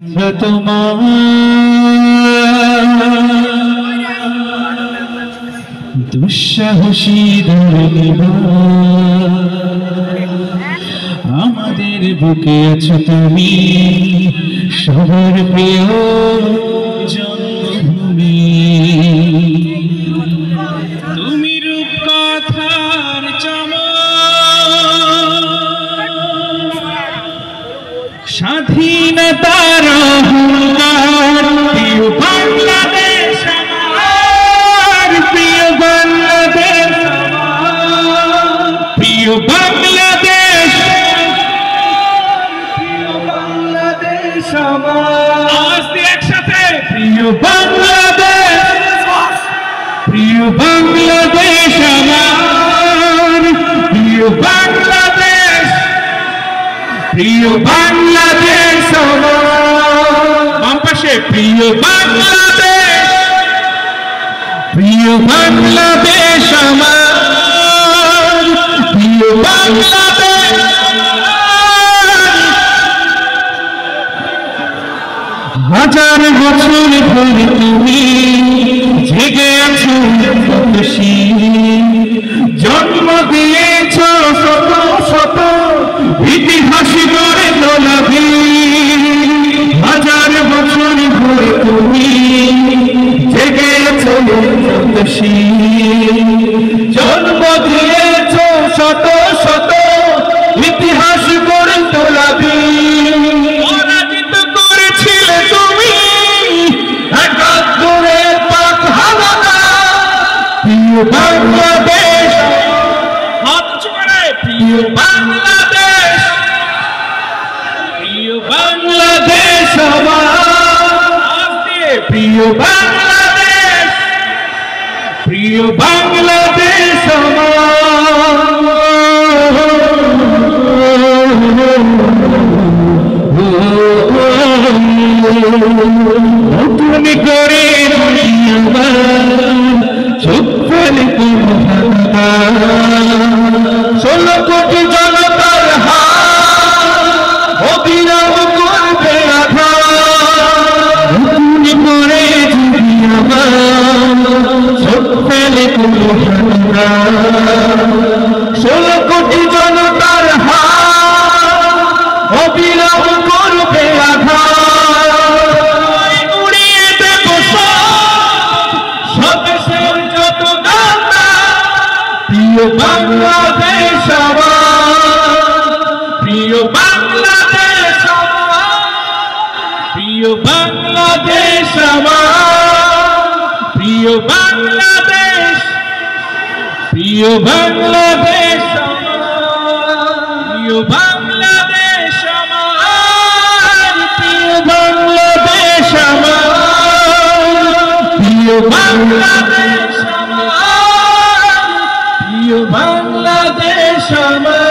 তোমার দুঃসাহসী আমাদের বুকে আছো তুমি, সবার প্রিয় জন্মভূমি। তুমি রূপকথার স্বাধীনতার অহংকার, প্রিয় বাংলাদেশ আমার, প্রিয় বাংলাদেশ আমার, প্রিয় বাংলাদেশ, প্রিয় বাংলাদেশ আমার। আওয়াজ দিয়ে একসাথে, প্রিয় বাংলাদেশ, প্রিয় বাংলাদেশ আমার, প্রিয় বাংলাদেশ, প্রিয় বাংলাদেশ আমার। বাম পাশে, প্রিয় বাংলাদেশ, প্রিয় বাংলাদেশ আমার, প্রিয় বাংলাদেশ। হাজার বছর ধরে তুমি জেগে আছো খুশি, জন্ম দিয়েছ শত শত ইতিহাস গড়ে তোলাবি। হাজার বছর ধরে তুমি জেগে আছো খুশি, জন্ম দিয়েছ শত শত ইতিহাস গড়ে তোলাবি। পরাজিত করেছিলে তুমি একাত্তরের পাক হামলা, প্রিয় বাংলাদেশ, হাত উঁচু করে, প্রিয় বাংলাদেশ, প্রিয় বাংলাদেশ আমার, প্রিয় বাংলাদেশ, প্রিয় বাংলাদেশ আমার। তুমি করে চোখ ফেলে 16 কোটি জনতার হাত অবিরাম করবে আঘাত। তুমি করে যদি আমার চোখ ফেলে 16 কোটি জনতার হাত অবিরাম করবে আঘাত। প্রিয় বাংলাদেশ আমার, প্রিয় বাংলাদেশ আমার, প্রিয় বাংলাদেশ আমার, প্রিয় বাংলাদেশ, প্রিয় বাংলাদেশ আমার, প্রিয় বাংলাদেশ আমার, প্রিয় বাংলাদেশ আমার, প্রিয় বাংলাদেশ আমার, প্রিয় বাংলাদেশ আমার।